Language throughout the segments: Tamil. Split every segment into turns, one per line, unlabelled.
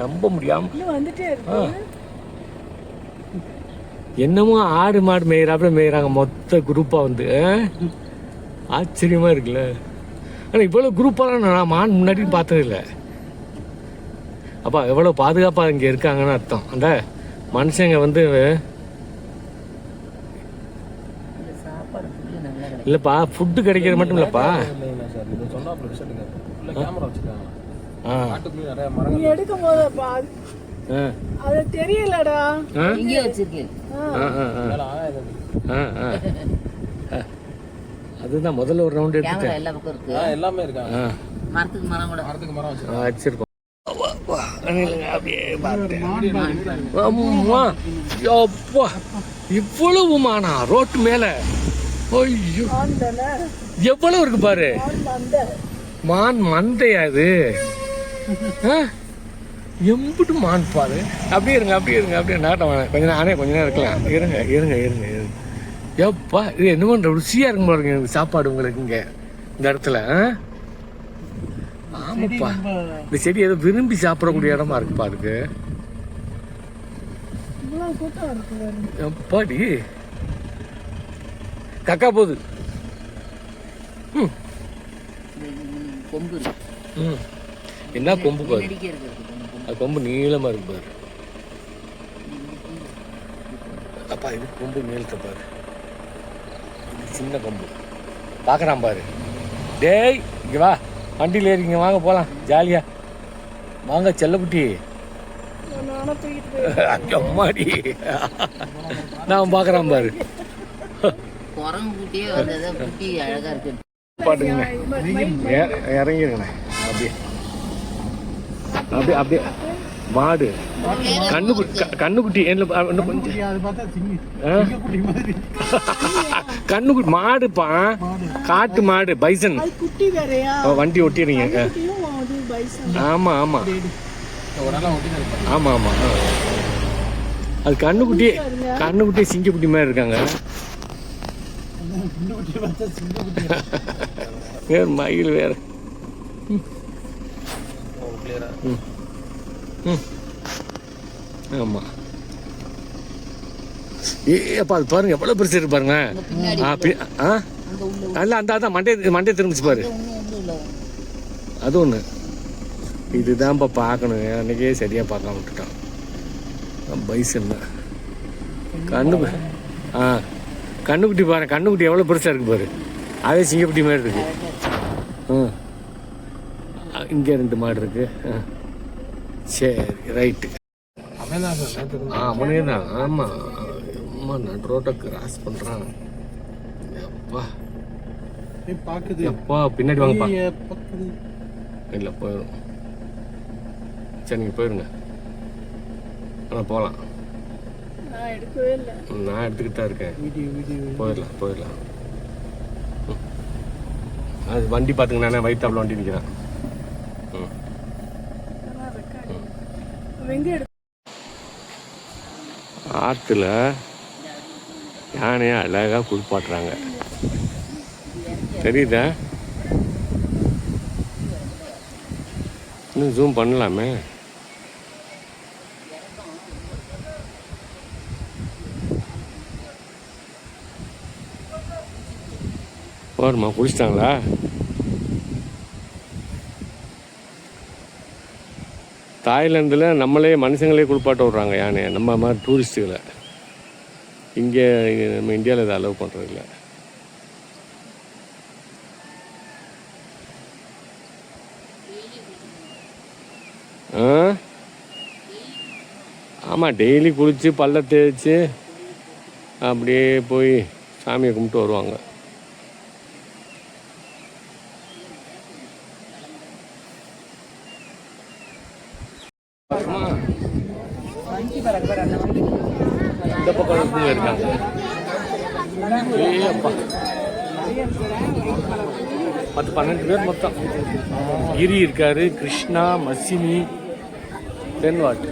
நம்ப முடியாம என்னமோ ஆடு மாடு மேயிறாப்புல மேயிறாங்க மொத்த குரூப்பா வந்து. ஆச்சரியமா இருக்குல்ல. ஆனால் இவ்வளோ குரூப்பாலாம் நான் மான் முன்னாடி பார்த்தது இல்லை. அப்பா எவ்வளோ பாதுகாப்பாக இங்கே இருக்காங்கன்னு அர்த்தம். அந்த மனுஷங்க வந்து இல்லைப்பா ஃபுட்டு கிடைக்கிறது மட்டும் இல்லைப்பா.
எடுக்கும் போது அது தெரியலடா.
அதுதான் முதல்ல ஒரு ரவுண்ட் எடுத்துட்டேன்.
எல்லாமே இருக்கா. மரத்துக்கு மரம்
வச்சிருக்கோம். இவ்வளவு மானா ரோட்டு மேல. ஐயோ எவ்வளவு இருக்கு பாரு. மான் மந்தையா இது. எம்பிட்டு மான் பாரு. அப்படியே இருங்க அப்படியே நாட்டம் வேணாம். கொஞ்சம் நானே கொஞ்ச நேரம் இருக்கலாம். இருங்க எப்பா இது என்ன பண்ற ருசியா இருக்கும் பாருங்க எனக்கு சாப்பாடு உங்களுக்கு இங்க இந்த இடத்துல. ஆமாப்பா இந்த செடி ஏதோ விரும்பி சாப்பிடக்கூடிய இடமா இருக்குப்பா அதுக்கு. எப்பாடி கக்கா போகுது. என்ன கொம்பு பாரு. அது கொம்பு நீளமா இருக்கு பாரு. அப்பா இது கொம்பு நீளத்தை பாரு. சின்ன கொம்பு பார்க்குறான் பாரு. டேய் இங்கே வா வண்டியில் ஏறிங்க வாங்க போகலாம் ஜாலியா வாங்க செல்லக்குட்டி. அம்மாடி நான் பார்க்குறான் பாரு. பாட்டுங்கண்ணே இறங்கிருங்கண்ணே. அப்படியே மாடு கண்ணுக்குட்டி கண்ணுக்குட்டி மாடுப்பா. காட்டு மாடு பைசன் வண்டி ஒட்டிடுறீங்க. ஆமா அது கண்ணுக்குட்டி சிங்கக்குட்டி மாதிரி இருக்காங்க. வேற மயில் வேற. ஆமா ஏப்பா அது பாருங்க எவ்வளவு பெருசு இருக்கு பாருங்க. அல்ல அந்த மண்டே திரும்பிச்சு பாரு. அது ஒண்ணு இதுதான்ப்பா பார்க்கணும். அன்னைக்கே சரியா பார்க்காம விட்டுட்டான். பைசன் கண்ணுக்குட்டி பாரு. கண்ணுக்குட்டி எவ்வளவு பெருசா இருக்கு பாரு. அதே சிங்கக்குட்டி மாதிரி இருக்கு. இங்க 2 மாடு இருக்கு. சரி ரைட்டு. அவனே தான். ஆமா நடு ரோட்டை கிராஸ் பண்றான். எப்பா பின்னாடி வாங்கப்பா. இல்லை போயிடும். சரி நீங்கள் போயிருங்க. ஆனால் போகலாம். நான் எடுத்துக்கிட்டு தான் இருக்கேன். போயிடலாம். அது வண்டி பார்த்துங்கண்ணா வயிற்றாப்புல வண்டி நிற்கிறான். ஆற்றுல யானையை அழகாக குளிப்பாட்டுறாங்க. தெரியுதா? இன்னும் ஜூம் பண்ணலாமே. போருமா குளிச்சிட்டாங்களா? தாய்லாந்தில் நம்மளே மனுஷங்களே குளிப்பாட்ட விட்றாங்க யானையை. நம்ம மாதிரி டூரிஸ்ட்டுகளை. இங்கே நம்ம இந்தியாவில் இதை அலோவ் பண்ணுறதில்ல. ஆமாம் டெய்லி குளித்து பல்ல தேய்ச்சி அப்படியே போய் சாமியை கும்பிட்டு வருவாங்க. இந்த பக்கம் இருக்காங்க. அப்பா 10-12 பேர் மொத்தம். கிரி இருக்காரு, கிருஷ்ணா, மசினி, தென்வாட்,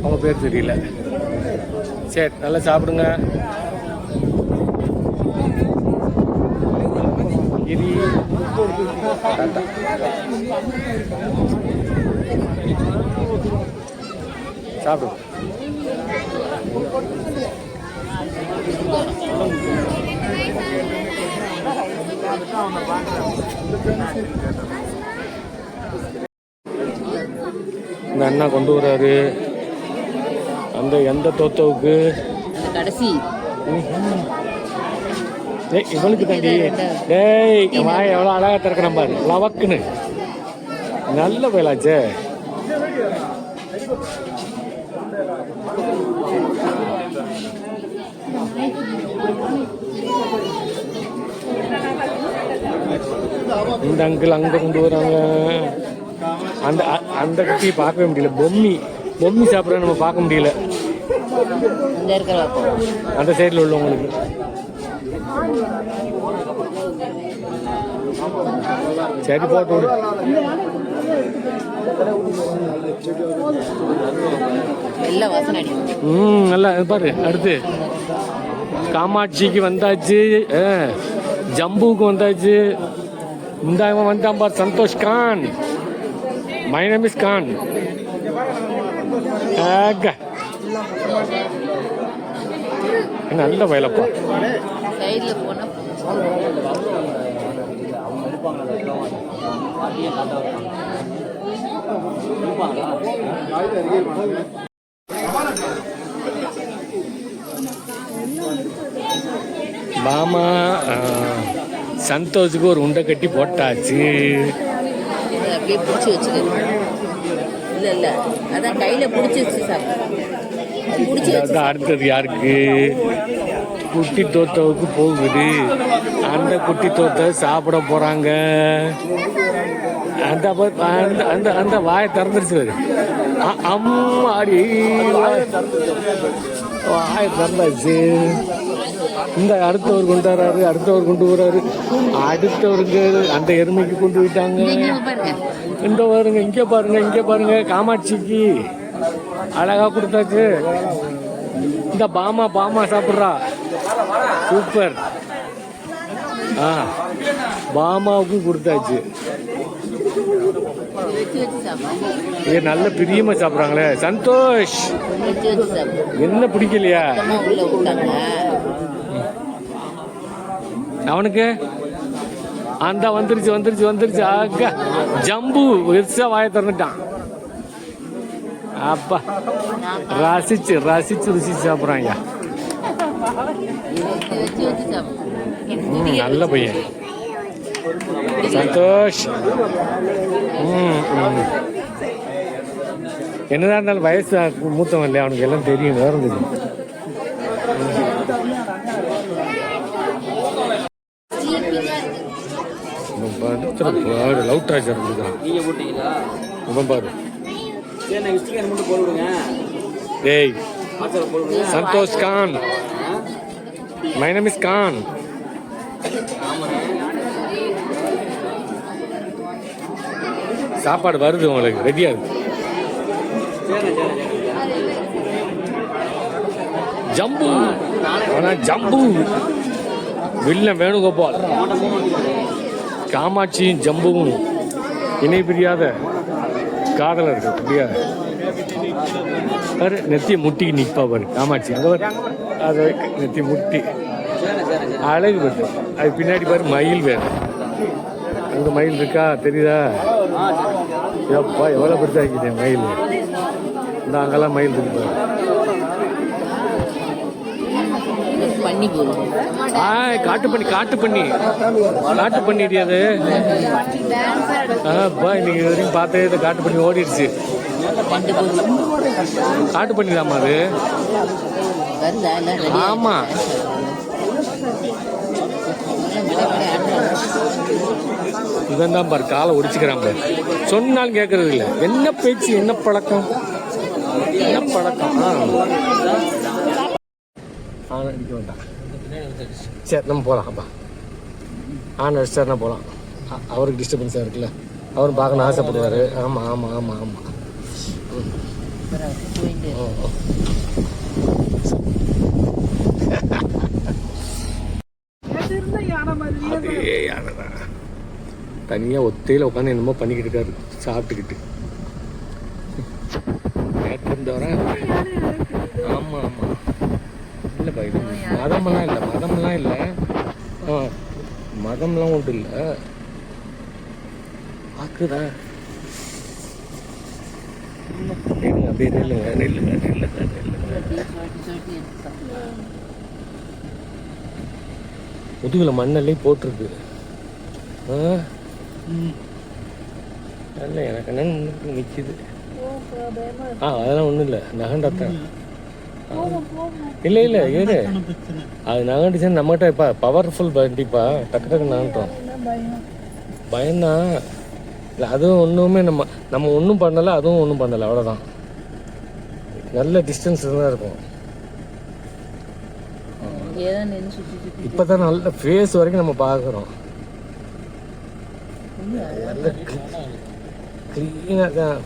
அவங்க பேர் தெரியல. சரி நல்லா சாப்பிடுங்க. கிரி டாட்டா. சாப்பிடு. இந்த அண்ணா கொண்டு வராரு அந்த எந்த தோத்தவுக்கு
கடைசி
இவளுக்கு தண்டி. டேய் வாய் எவ்வளோ அழகா திறக்கணும் பாரு, லவக்குன்னு. நல்ல வேலாச்சே. இந்த அங்கிள் அங்கே கொண்டு வராங்க. அந்த அந்த கட்டியை பார்க்கவே முடியல. பொம்மி சாப்பிட்ற நம்ம பார்க்க முடியல. அந்த சைடில் உள்ளவங்களுக்கு சரி போட்டு விடு. நல்லா பாரு. அடுத்து காமாட்சிக்கு வந்தாச்சு, ஜம்புவுக்கு வந்தாச்சு. இந்த இவன் வந்தான் பார், Santosh Khan. My name is Khan. நல்ல வயலப்பா. மாமா சந்தோஷுக்கு ஒரு உண்டை கட்டி போட்டாச்சு.
அப்படியே பிடிச்சி வச்சுக்கணும். இல்லை இல்லை, அதான் கையில் பிடிச்சி வச்சு
அடுத்தது யாருக்கு? குட்டி தோத்தவுக்கு போகுது. அந்த குட்டி தோத்த சாப்பிட போறாங்க. அந்த அந்த அந்த வாயை திறந்துருச்சு. அம்மாடி வாயை திறந்தாச்சு. இந்த அடுத்தவர் கொண்டு வராரு, அடுத்தவர் கொண்டு வராரு. அடுத்தவருக்கு அந்த எருமைக்கு கொண்டு போயிட்டாங்க. இந்த பாருங்க, இங்கே பாருங்க, இங்கே பாருங்க. காமாட்சிக்கு அழகா கொடுத்தாச்சு. இந்த பாமா சாப்பிட்றா. சூப்பர். பாமாவுக்கும் கொடுத்தாச்சு. நல்ல பிரியமா சாப்பிட்றாங்களே. சந்தோஷ் என்ன பிடிக்கலையா அவனுக்கு? அந்த வந்துருச்சு. ஆக்கா ஜம்பு பெருசா வாய திறந்துட்டான். அப்பா ரசிச்சு சாப்பிட்றாங்க. நல்ல பையன் சந்தோஷ். என்னதான் இருந்தாலும் வயசு மூத்தவன் இல்லையா, அவனுக்கு எல்லாம் தெரியும். வேற இருந்தது லவ் ட்ராஜர் பாரு. ஏய் Santhosh Khan, my name is Khan. சாப்பாடு வருது உங்களுக்கு, ரெடியா இருக்கு. ஜம்பு ஜம்பு வில்லன் வேணுகோபால். காமாட்சியும் ஜம்புவும் இணை பிரியாத காதலர்கள். அப்படியா பாரு, நெத்திய முட்டிக்கு நிற்பா பாரு காமாட்சி. அங்கே பாரு, அதை நெத்தி முட்டி அழகு பட்டு. அது பின்னாடி பாரு மயில் வேறு. அங்கே மயில் இருக்கா தெரியுதா? எப்பா எவ்வளோ பெருசாக ஆக்கிட்டேன் மயில். இந்த அங்கெல்லாம் மயில் இருக்கு பாரு. காட்டு பண்ணி அது. இன்னைக்கு வரைக்கும் பார்த்தே இதை காட்டு பண்ணி ஓடிடுச்சு. காட்டு பண்ணிடலாமா அது? ஆமா இவன் தான் பாரு காலை ஒடிச்சுக்கிறான் பாரு. சொன்னாலும் கேட்கறது இல்லை. என்ன பேச்சு, என்ன பழக்கம். அடிக்க வேண்டாம். சரி நம்ம போகலாம். அப்பா அடிச்சாருன்னா போகலாம். அவருக்கு டிஸ்டர்பன்ஸாக இருக்குல்ல, அவரும் பார்க்கணும் ஆசைப்படுவார். ஆமாம் அதே யானைதான். தனியாக ஒத்தையில் உட்காந்து என்னமோ பண்ணிக்கிட்டு இருக்காரு, சாப்பிட்டுக்கிட்டு. இந்த வரேன். ஆமாம் ஆமாம், இல்லைப்பா இது மதமெல்லாம் இல்லை, மதமெல்லாம் இல்லை. ஆ, மதம்லாம் ஒன்றும் இல்லை. பார்க்குதா? அப்படியே நெல்லுங்க நெல்லுங்க நெல்லுங்க நெல்லுங்க. முதுகில் மண்ணெல்லாம் போட்டிருக்கு. ஆ இல்லை, எனக்கு என்னன்னு நிற்கிது. ஆ, அதெல்லாம் ஒன்றும் இல்லை, நகண்டாத்தான். இல்லை இல்லை ஏறு, அது நகண்டுச்சுன்னு நம்மகிட்ட இப்போ பவர்ஃபுல் வண்டிப்பா, டக்கு டக்கு நகண்டோம். பயம்தான் இல்லை, அதுவும் ஒன்றுமே நம்ம ஒன்றும் பண்ணலை, அதுவும் ஒன்றும் பண்ணலை, அவ்வளோதான். நல்ல டிஸ்டன்ஸ் தான் இருக்கும். இப்போ தான் நல்ல ஃபேஸ் வரைக்கும் நம்ம பார்க்குறோம். நல்ல க்ளீனாக தான்.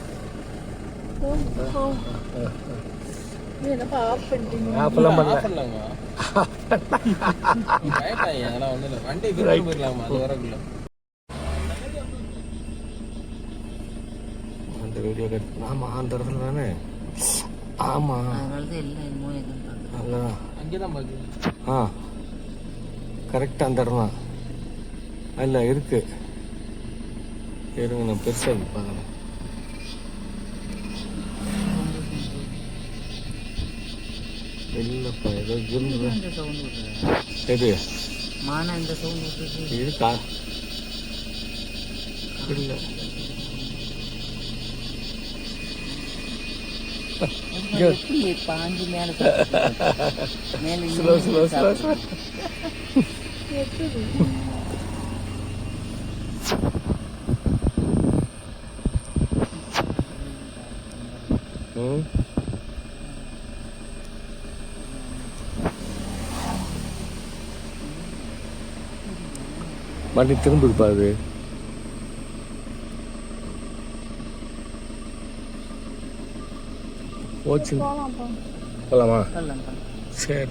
ஆப்பெல்லாம் பண்ணல. அந்த வீடியோ கட். ஆமாம், அந்த இடத்துல தானே. ஆமாம், ஆ கரெக்டாக அந்த இடம் தான். இல்லை இருக்கு, இருங்க நான் பெருசாக பார்க்குறேன். இல்லைப்பா, ஏதோ எது இருக்கா? இல்லை
பாஞ்சு மேல
ஸ்லோ ஸ்லோ ஸ்லோ ஸ்லோ. மறுபடி திரும்பிப்பா அது. போச்சு, போகலாமா? சரி.